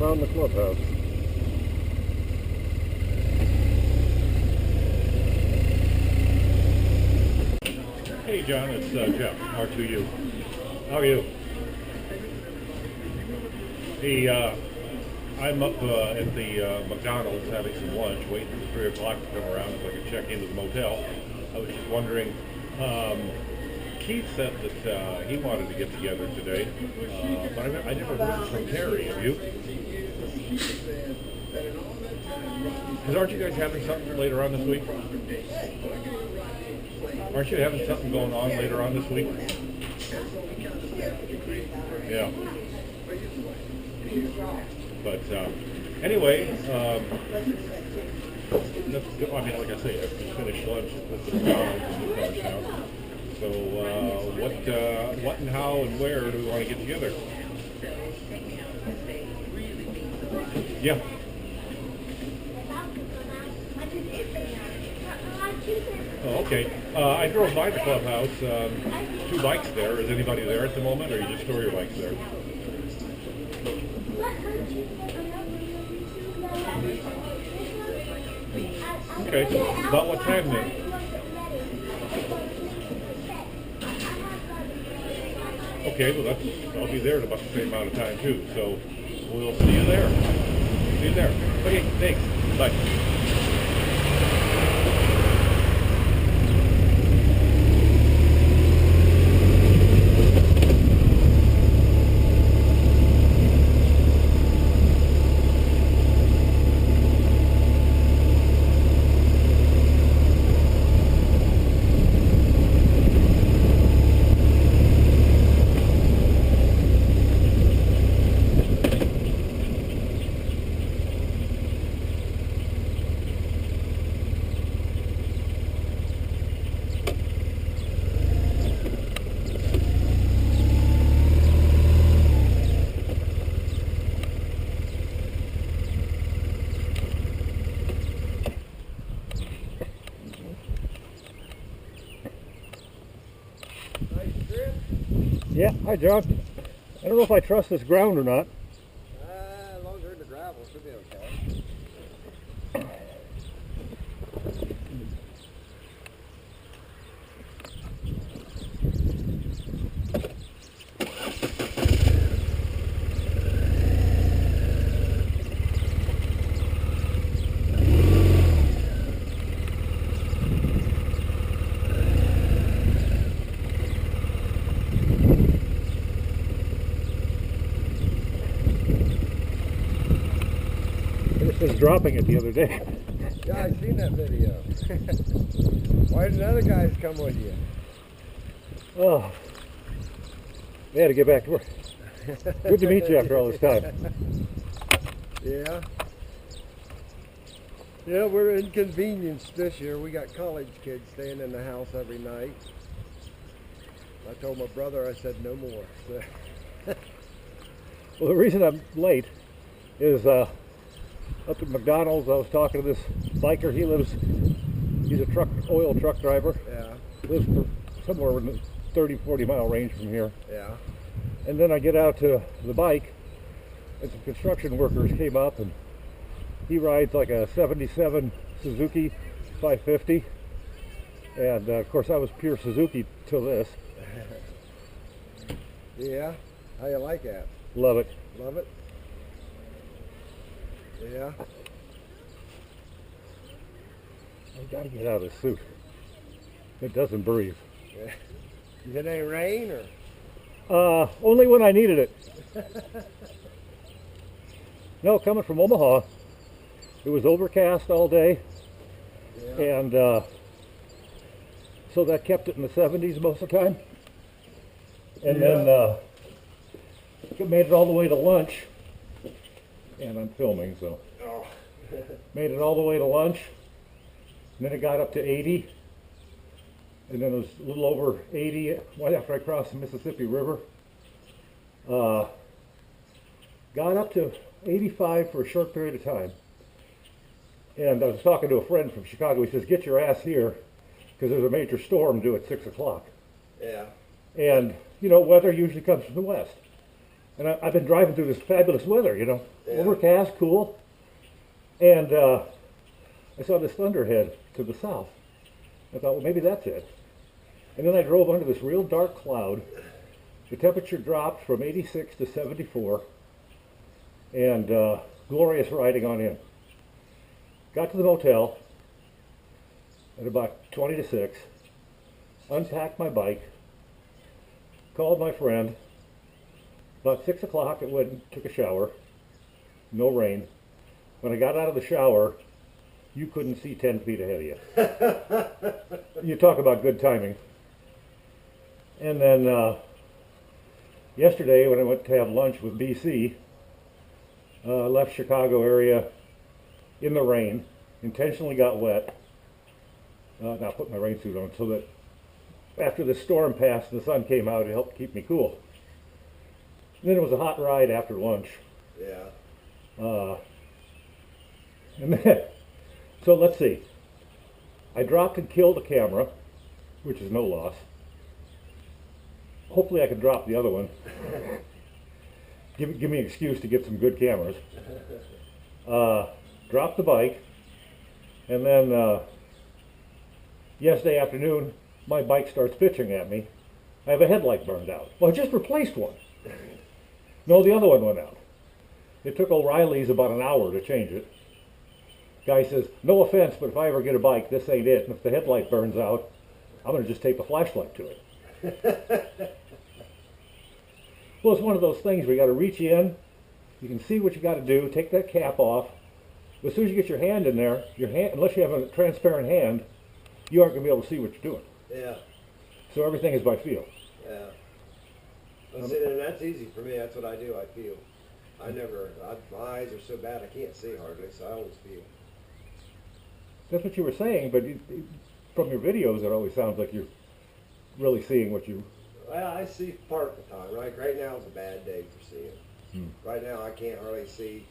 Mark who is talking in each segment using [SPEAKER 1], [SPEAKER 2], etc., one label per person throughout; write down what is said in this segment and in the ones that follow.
[SPEAKER 1] around the clubhouse.
[SPEAKER 2] Hey John, it's Jeff, r2u. How are you? Hey, I'm up at the McDonald's having some lunch, waiting for 3 o'clock to come around so I can check into the motel. I was just wondering, Keith said that he wanted to get together today, but I never heard from Terry. Have you? Because aren't you guys having something later on this week? Aren't you having something going on later on this week? Yeah. But anyway, that's good. I mean, like I say, I just finished lunch with the McDonald's in the cars now. So what and how and where do we want to get together? Yeah. Oh, okay. I drove by the clubhouse. 2 bikes there. Is anybody there at the moment, or you just store your bikes there? Okay. About what time then? Okay, well I'll be there in about the same amount of time too. So we'll see you there. See you there. Okay, thanks. Bye. Yeah, hi John. I don't know if I trust this ground or not.
[SPEAKER 1] As long as they're in the gravel, it should be okay.
[SPEAKER 2] I was dropping it the other day.
[SPEAKER 1] Yeah, I seen that video. Why didn't other guys come with you?
[SPEAKER 2] Oh, they had to get back to work. Good to meet you after all this time.
[SPEAKER 1] Yeah. Yeah, we're inconvenienced this year. We got college kids staying in the house every night. I told my brother, I said no more.
[SPEAKER 2] Well, the reason I'm late is up at McDonald's. I was talking to this biker. He's a oil truck driver.
[SPEAKER 1] Yeah.
[SPEAKER 2] Lives somewhere in the 30-40 mile range from here.
[SPEAKER 1] Yeah.
[SPEAKER 2] And then I get out to the bike, and some construction workers came up, and he rides like a 77 Suzuki 550. And of course I was pure Suzuki till this.
[SPEAKER 1] Yeah. How you like that?
[SPEAKER 2] Love it.
[SPEAKER 1] Love it? Yeah.
[SPEAKER 2] I gotta get out of this suit. It doesn't breathe.
[SPEAKER 1] Yeah. Is it any rain or?
[SPEAKER 2] Only when I needed it. No, coming from Omaha, it was overcast all day.
[SPEAKER 1] Yeah.
[SPEAKER 2] And so that kept it in the 70s most of the time. And then made it all the way to lunch. And I'm filming, so.
[SPEAKER 1] Oh.
[SPEAKER 2] Made it all the way to lunch. And then it got up to 80. And then it was a little over 80 right after I crossed the Mississippi River. Got up to 85 for a short period of time. And I was talking to a friend from Chicago. He says, get your ass here, because there's a major storm due at 6 o'clock.
[SPEAKER 1] Yeah.
[SPEAKER 2] And, you know, weather usually comes from the west. And I've been driving through this fabulous weather, you know,
[SPEAKER 1] Yeah.
[SPEAKER 2] overcast, cool. And I saw this thunderhead to the south. I thought, well, maybe that's it. And then I drove under this real dark cloud. The temperature dropped from 86 to 74. And glorious riding on in. Got to the motel at about 20 to 6. Unpacked my bike. Called my friend. About 6 o'clock, I went and took a shower. No rain. When I got out of the shower, you couldn't see 10 feet ahead of you. You talk about good timing. And then yesterday, when I went to have lunch with BC, left Chicago area in the rain, intentionally got wet. Now put my rain suit on so that after the storm passed and the sun came out, it helped keep me cool. And then it was a hot ride after lunch.
[SPEAKER 1] Yeah.
[SPEAKER 2] And then, so let's see. I dropped and killed a camera, which is no loss. Hopefully I can drop the other one. Give me an excuse to get some good cameras. Dropped the bike, and then yesterday afternoon, my bike starts pitching at me. I have a headlight burned out. Well, I just replaced one. No, the other one went out. It took O'Reilly's about an hour to change it. Guy says, no offense, but if I ever get a bike, this ain't it. And if the headlight burns out, I'm going to just tape a flashlight to it. Well, it's one of those things where you got to reach in. You can see what you got to do. Take that cap off. But as soon as you get your hand in there, your hand, unless you have a transparent hand, you aren't going to be able to see what you're doing.
[SPEAKER 1] Yeah.
[SPEAKER 2] So everything is by feel.
[SPEAKER 1] Yeah. Well, see, and that's easy for me. That's what I do. I feel. My eyes are so bad I can't see hardly, so I always feel.
[SPEAKER 2] That's what you were saying, but from your videos, it always sounds like you're really seeing what you...
[SPEAKER 1] Well, I see part of the time. Right now is a bad day for seeing. Right now I can't hardly see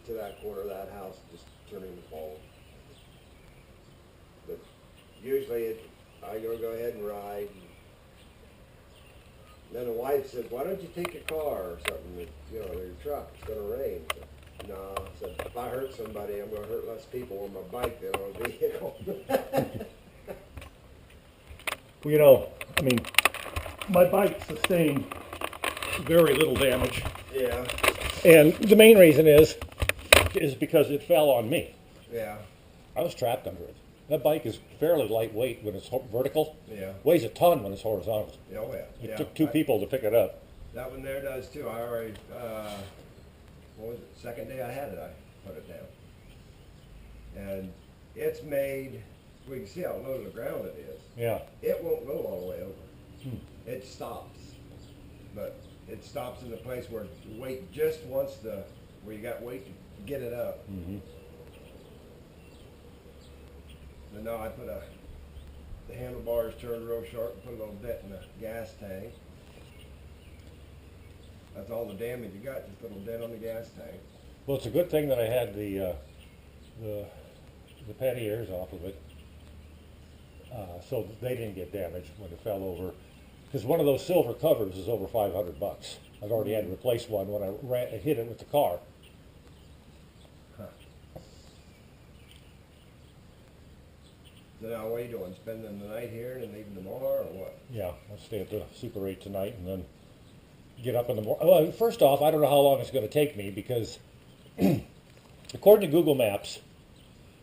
[SPEAKER 1] to that corner of that house just turning to fall. But usually I go ahead and ride. And then the wife said, why don't you take your car or something, you know, or your truck, it's going to rain. I said, no, I said, if I hurt somebody, I'm going to hurt less people on my bike than on a vehicle.
[SPEAKER 2] Well, you know, I mean, my bike sustained very little damage.
[SPEAKER 1] Yeah.
[SPEAKER 2] And the main reason is because it fell on me.
[SPEAKER 1] Yeah.
[SPEAKER 2] I was trapped under it. That bike is fairly lightweight when it's vertical.
[SPEAKER 1] Yeah.
[SPEAKER 2] Weighs a ton when it's horizontal.
[SPEAKER 1] Oh, yeah.
[SPEAKER 2] It took two people to pick it up.
[SPEAKER 1] That one there does too. I already, what was it, second day I had it, I put it down. And it's made, we can see how low to the ground it is.
[SPEAKER 2] Yeah.
[SPEAKER 1] It won't go all the way over. It stops. But it stops in the place where the weight just wants where you got weight to get it up.
[SPEAKER 2] Mm-hmm.
[SPEAKER 1] And now I put the handlebars turned real sharp and put a little dent in the gas tank. That's all the damage you got, just a little dent on the gas tank.
[SPEAKER 2] Well, it's a good thing that I had the panniers off of it, so that they didn't get damaged when it fell over. Because one of those silver covers is over $500. I've already had to replace one when I hit it with the car.
[SPEAKER 1] So now what are you doing? Spending the night here and then leaving tomorrow or what?
[SPEAKER 2] Yeah, I'll stay at the Super 8 tonight and then get up in the morning. Well, first off, I don't know how long it's going to take me because according to Google Maps,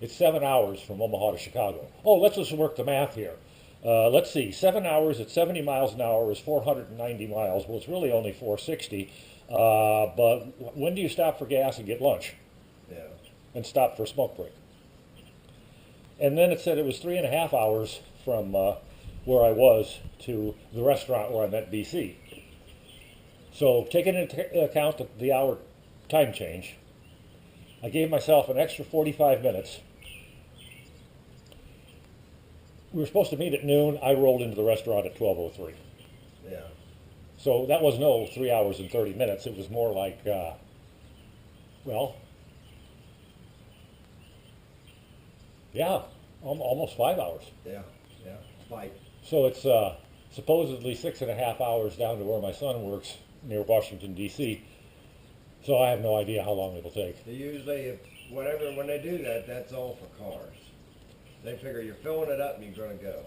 [SPEAKER 2] it's 7 hours from Omaha to Chicago. Oh, let's just work the math here. Let's see, 7 hours at 70 miles an hour is 490 miles. Well, it's really only 460. But when do you stop for gas and get lunch?
[SPEAKER 1] Yeah.
[SPEAKER 2] And stop for a smoke break? And then it said it was 3.5 hours from where I was to the restaurant where I met BC. So taking into account the hour time change, I gave myself an extra 45 minutes. We were supposed to meet at noon. I rolled into the restaurant at 12:03.
[SPEAKER 1] Yeah.
[SPEAKER 2] So that was no 3 hours and 30 minutes. It was more like, yeah, almost 5 hours.
[SPEAKER 1] Yeah. Yeah. Fight.
[SPEAKER 2] So it's supposedly 6.5 hours down to where my son works near Washington, D.C., so I have no idea how long it'll take.
[SPEAKER 1] Usually, when they do that, that's all for cars. They figure you're filling it up and you're going to go.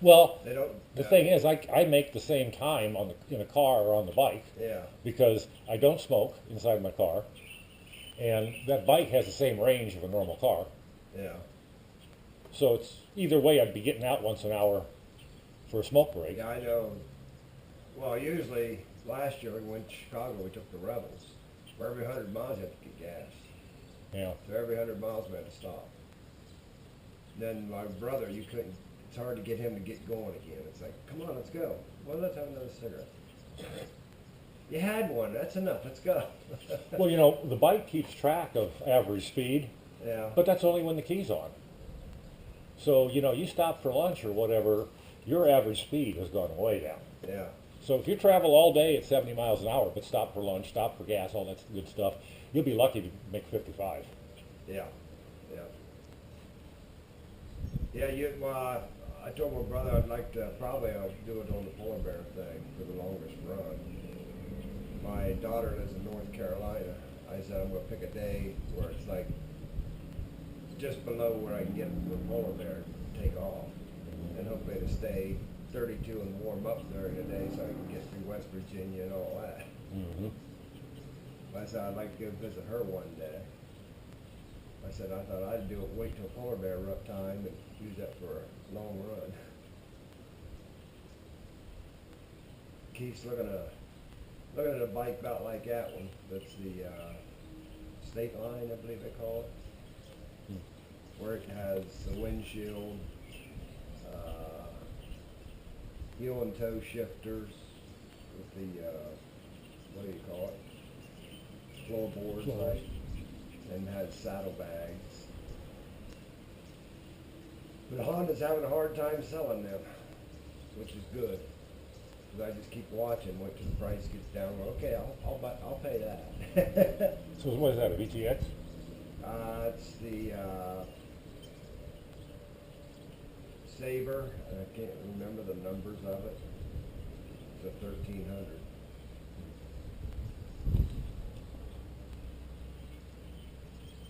[SPEAKER 2] Well,
[SPEAKER 1] They don't.
[SPEAKER 2] the thing is, I make the same time in a car or on the bike
[SPEAKER 1] Yeah.
[SPEAKER 2] because I don't smoke inside my car, and that bike has the same range of a normal car.
[SPEAKER 1] Yeah.
[SPEAKER 2] So it's either way, I'd be getting out once an hour for a smoke break.
[SPEAKER 1] Yeah, I know. Well, usually last year we went to Chicago. We took the Rebels. For every 100 miles, you have to get gas.
[SPEAKER 2] Yeah.
[SPEAKER 1] So every 100 miles, we had to stop. Then my brother, you couldn't. It's hard to get him to get going again. It's like, come on, let's go. Well, let's have another cigarette. You had one. That's enough. Let's go.
[SPEAKER 2] Well, you know, the bike keeps track of average speed,
[SPEAKER 1] Yeah.
[SPEAKER 2] but that's only when the key's on. So, you know, you stop for lunch or whatever, your average speed has gone way down.
[SPEAKER 1] Yeah.
[SPEAKER 2] So if you travel all day at 70 miles an hour, but stop for lunch, stop for gas, all that good stuff, you'll be lucky to make 55.
[SPEAKER 1] Yeah. Yeah. Yeah. Well, I told my brother I'd like to I'll do it on the polar bear thing for the longest run. My daughter lives in North Carolina. I said I'm going to pick a day where it's like just below where I can get the polar bear to take off, and hopefully to stay 32 and warm up during the day so I can get through West Virginia and all that.
[SPEAKER 2] Mm-hmm.
[SPEAKER 1] I said I'd like to go visit her one day. I said I thought I'd wait till polar bear rut time and use that for a long run. Keith's looking at a bike about like that one. That's the State Line, I believe they call it, where it has the windshield, heel and toe shifters with the what do you call it? Floorboards, like, and has saddlebags. But Honda's having a hard time selling them, which is good. Because I just keep watching, wait till the price gets down. Well, okay, I'll pay that.
[SPEAKER 2] So what is that, a VTX?
[SPEAKER 1] It's the Sabre, and I can't remember the numbers of it. It's a 1300.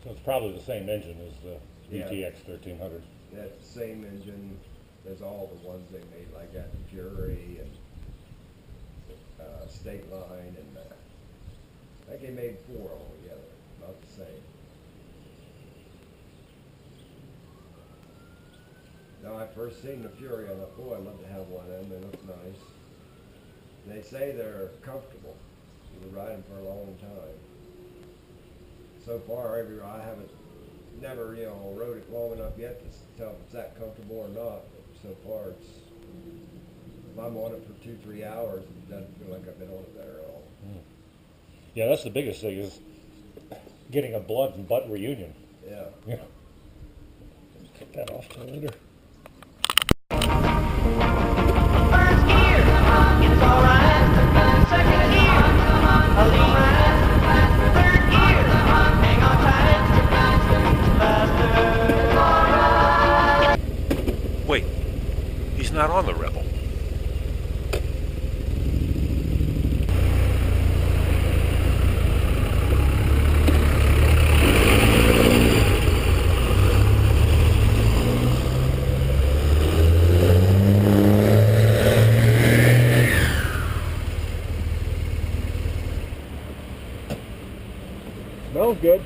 [SPEAKER 2] So it's probably the same engine as the
[SPEAKER 1] Yeah.
[SPEAKER 2] VTX 1300.
[SPEAKER 1] That's the same engine as all the ones they made, like that Fury and State Line, and I think they made 4 altogether, about the same. Now, I first seen the Fury, I thought, boy, I'd love to have one of them. They look nice. And they say they're comfortable. You can ride them for a long time. So far, I haven't never, rode it long enough yet to tell if it's that comfortable or not. But so far, if I'm on it for 2-3 hours, it doesn't feel like I've been on it there at all.
[SPEAKER 2] Yeah, that's the biggest thing is getting a blood and butt reunion.
[SPEAKER 1] Yeah.
[SPEAKER 2] Yeah. Take that off till later.
[SPEAKER 3] First gear, it's alright. Second gear, a lean ride. Third gear, hang on tight. Faster.
[SPEAKER 4] Wait, he's not on the Rebel.
[SPEAKER 2] Smells good.